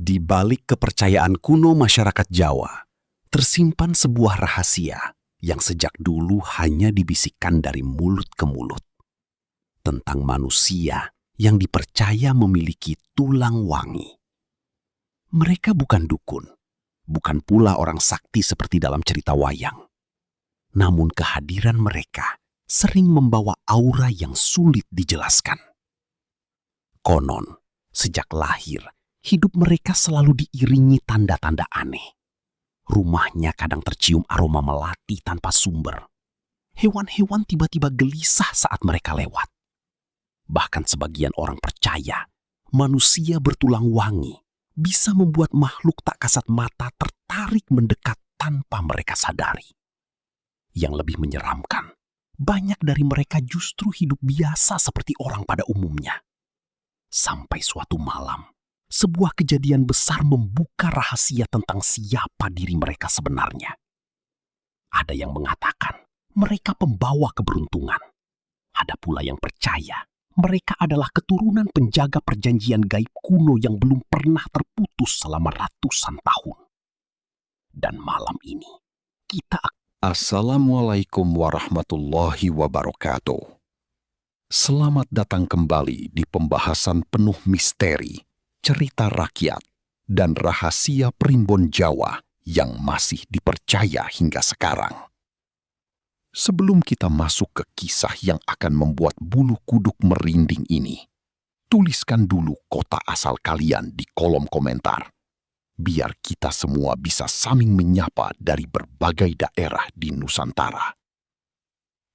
Di balik kepercayaan kuno masyarakat Jawa, tersimpan sebuah rahasia yang sejak dulu hanya dibisikkan dari mulut ke mulut. Tentang manusia yang dipercaya memiliki tulang wangi. Mereka bukan dukun, bukan pula orang sakti seperti dalam cerita wayang. Namun kehadiran mereka sering membawa aura yang sulit dijelaskan. Konon, sejak lahir, hidup mereka selalu diiringi tanda-tanda aneh. Rumahnya kadang tercium aroma melati tanpa sumber. Hewan-hewan tiba-tiba gelisah saat mereka lewat. Bahkan sebagian orang percaya, manusia bertulang wangi bisa membuat makhluk tak kasat mata tertarik mendekat tanpa mereka sadari. Yang lebih menyeramkan, banyak dari mereka justru hidup biasa seperti orang pada umumnya. Sampai suatu malam, sebuah kejadian besar membuka rahasia tentang siapa diri mereka sebenarnya. Ada yang mengatakan mereka pembawa keberuntungan. Ada pula yang percaya mereka adalah keturunan penjaga perjanjian gaib kuno yang belum pernah terputus selama ratusan tahun. Dan malam ini, kita Assalamualaikum warahmatullahi wabarakatuh. Selamat datang kembali di pembahasan penuh misteri, cerita rakyat, dan rahasia primbon Jawa yang masih dipercaya hingga sekarang. Sebelum kita masuk ke kisah yang akan membuat bulu kuduk merinding ini, tuliskan dulu kota asal kalian di kolom komentar, biar kita semua bisa saling menyapa dari berbagai daerah di Nusantara.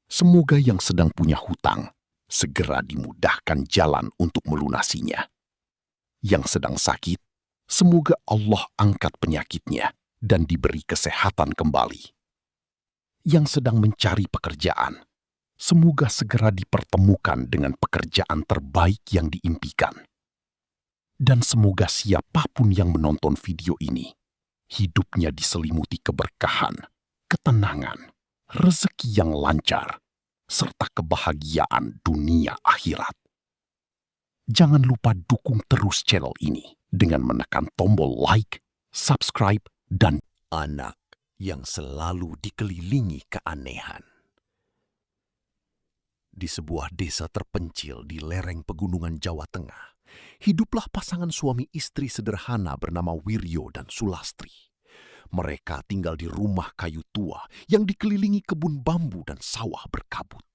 Semoga yang sedang punya hutang segera dimudahkan jalan untuk melunasinya. Yang sedang sakit, semoga Allah angkat penyakitnya dan diberi kesehatan kembali. Yang sedang mencari pekerjaan, semoga segera dipertemukan dengan pekerjaan terbaik yang diimpikan. Dan semoga siapapun yang menonton video ini, hidupnya diselimuti keberkahan, ketenangan, rezeki yang lancar, serta kebahagiaan dunia akhirat. Jangan lupa dukung terus channel ini dengan menekan tombol like, subscribe, dan anak yang selalu dikelilingi keanehan. Di sebuah desa terpencil di lereng pegunungan Jawa Tengah, hiduplah pasangan suami istri sederhana bernama Wiryo dan Sulastri. Mereka tinggal di rumah kayu tua yang dikelilingi kebun bambu dan sawah berkabut.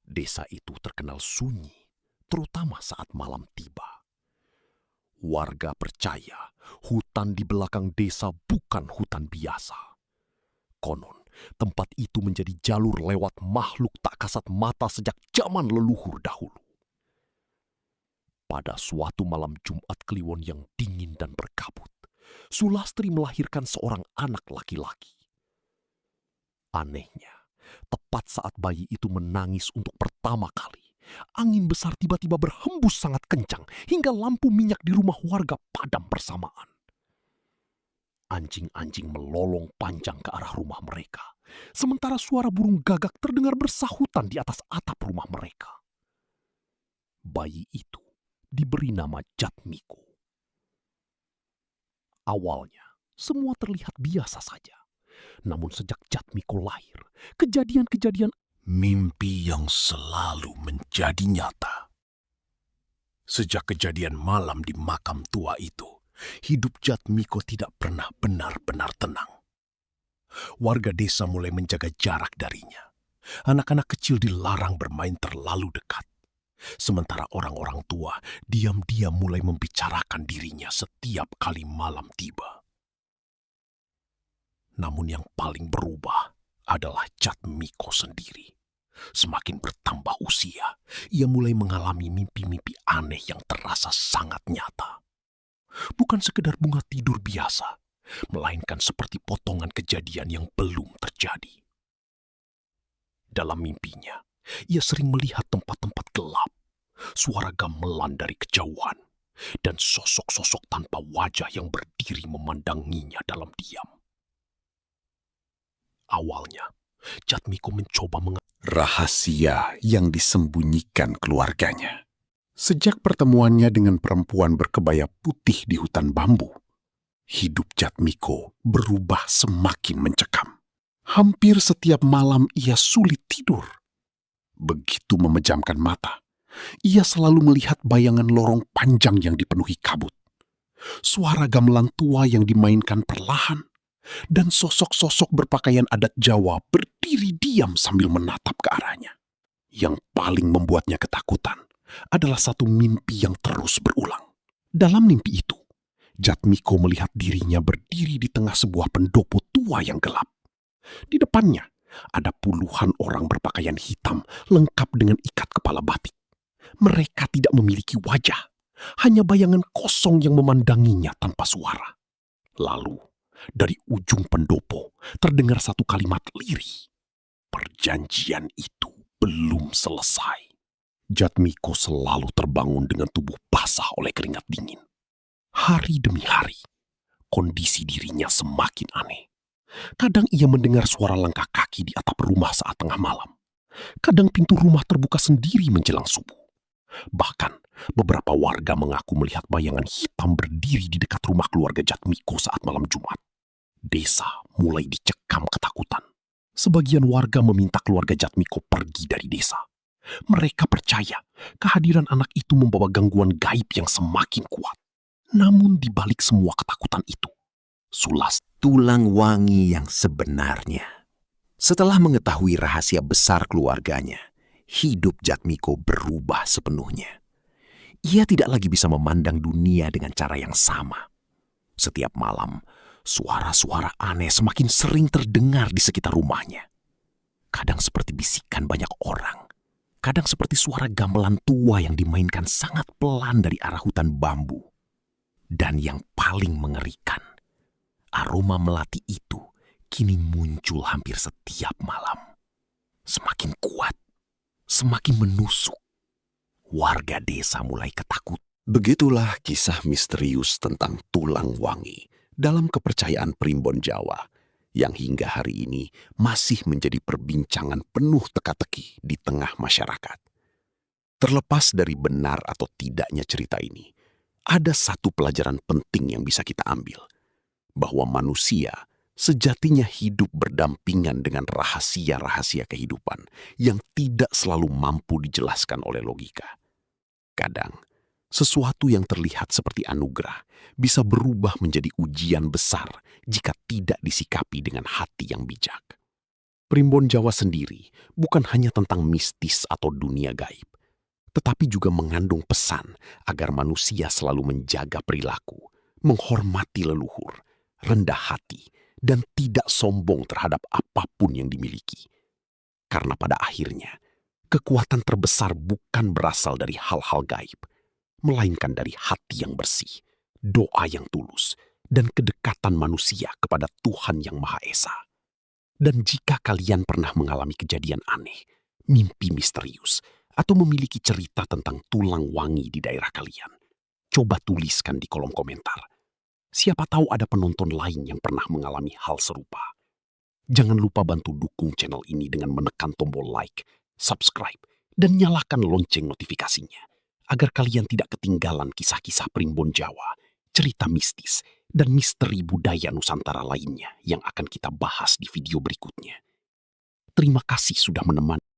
Desa itu terkenal sunyi, terutama saat malam tiba. Warga percaya hutan di belakang desa bukan hutan biasa. Konon, tempat itu menjadi jalur lewat makhluk tak kasat mata sejak zaman leluhur dahulu. Pada suatu malam Jumat Kliwon yang dingin dan berkabut, Sulastri melahirkan seorang anak laki-laki. Anehnya, tepat saat bayi itu menangis untuk pertama kali, angin besar tiba-tiba berhembus sangat kencang hingga lampu minyak di rumah warga padam bersamaan. Anjing-anjing melolong panjang ke arah rumah mereka, sementara suara burung gagak terdengar bersahutan di atas atap rumah mereka. Bayi itu diberi nama Jatmiko. Awalnya, semua terlihat biasa saja. Namun sejak Jatmiko lahir, kejadian-kejadian mimpi yang selalu menjadi nyata. Sejak kejadian malam di makam tua itu, hidup Jatmiko tidak pernah benar-benar tenang. Warga desa mulai menjaga jarak darinya. Anak-anak kecil dilarang bermain terlalu dekat. Sementara orang-orang tua diam-diam mulai membicarakan dirinya setiap kali malam tiba. Namun yang paling berubah adalah Jatmiko sendiri. Semakin bertambah usia, ia mulai mengalami mimpi-mimpi aneh yang terasa sangat nyata. Bukan sekedar bunga tidur biasa, melainkan seperti potongan kejadian yang belum terjadi. Dalam mimpinya, ia sering melihat tempat-tempat gelap, suara gamelan dari kejauhan, dan sosok-sosok tanpa wajah yang berdiri memandanginya dalam diam. Awalnya, Jatmiko mencoba rahasia yang disembunyikan keluarganya. Sejak pertemuannya dengan perempuan berkebaya putih di hutan bambu, hidup Jatmiko berubah semakin mencekam. Hampir setiap malam ia sulit tidur. Begitu memejamkan mata, ia selalu melihat bayangan lorong panjang yang dipenuhi kabut. Suara gamelan tua yang dimainkan perlahan, dan sosok-sosok berpakaian adat Jawa berdiri diam sambil menatap ke arahnya. Yang paling membuatnya ketakutan adalah satu mimpi yang terus berulang. Dalam mimpi itu, Jatmiko melihat dirinya berdiri di tengah sebuah pendopo tua yang gelap. Di depannya, ada puluhan orang berpakaian hitam lengkap dengan ikat kepala batik. Mereka tidak memiliki wajah, hanya bayangan kosong yang memandanginya tanpa suara. Lalu, dari ujung pendopo terdengar satu kalimat lirih. Perjanjian itu belum selesai. Jatmiko selalu terbangun dengan tubuh basah oleh keringat dingin. Hari demi hari, kondisi dirinya semakin aneh. Kadang ia mendengar suara langkah kaki di atap rumah saat tengah malam. Kadang pintu rumah terbuka sendiri menjelang subuh. Bahkan, beberapa warga mengaku melihat bayangan hitam berdiri di dekat rumah keluarga Jatmiko saat malam Jumat. Desa mulai dicekam ketakutan. Sebagian warga meminta keluarga Jatmiko pergi dari desa. Mereka percaya kehadiran anak itu membawa gangguan gaib yang semakin kuat. Namun di balik semua ketakutan itu, Sulas Tulang wangi yang sebenarnya. Setelah mengetahui rahasia besar keluarganya, hidup Jatmiko berubah sepenuhnya. Ia tidak lagi bisa memandang dunia dengan cara yang sama. Setiap malam, suara-suara aneh semakin sering terdengar di sekitar rumahnya. Kadang seperti bisikan banyak orang, kadang seperti suara gamelan tua yang dimainkan sangat pelan dari arah hutan bambu. Dan yang paling mengerikan, aroma melati itu kini muncul hampir setiap malam. Semakin kuat, semakin menusuk. Warga desa mulai ketakutan. Begitulah kisah misterius tentang tulang wangi dalam kepercayaan primbon Jawa yang hingga hari ini masih menjadi perbincangan penuh teka-teki di tengah masyarakat. Terlepas dari benar atau tidaknya cerita ini, ada satu pelajaran penting yang bisa kita ambil. Bahwa manusia sejatinya hidup berdampingan dengan rahasia-rahasia kehidupan yang tidak selalu mampu dijelaskan oleh logika. Kadang, sesuatu yang terlihat seperti anugerah bisa berubah menjadi ujian besar jika tidak disikapi dengan hati yang bijak. Primbon Jawa sendiri bukan hanya tentang mistis atau dunia gaib, tetapi juga mengandung pesan agar manusia selalu menjaga perilaku, menghormati leluhur, rendah hati, dan tidak sombong terhadap apapun yang dimiliki. Karena pada akhirnya, kekuatan terbesar bukan berasal dari hal-hal gaib, melainkan dari hati yang bersih, doa yang tulus, dan kedekatan manusia kepada Tuhan Yang Maha Esa. Dan jika kalian pernah mengalami kejadian aneh, mimpi misterius, atau memiliki cerita tentang tulang wangi di daerah kalian, coba tuliskan di kolom komentar. Siapa tahu ada penonton lain yang pernah mengalami hal serupa. Jangan lupa bantu dukung channel ini dengan menekan tombol like, subscribe, dan nyalakan lonceng notifikasinya, agar kalian tidak ketinggalan kisah-kisah primbon Jawa, cerita mistis, dan misteri budaya Nusantara lainnya yang akan kita bahas di video berikutnya. Terima kasih sudah menemani.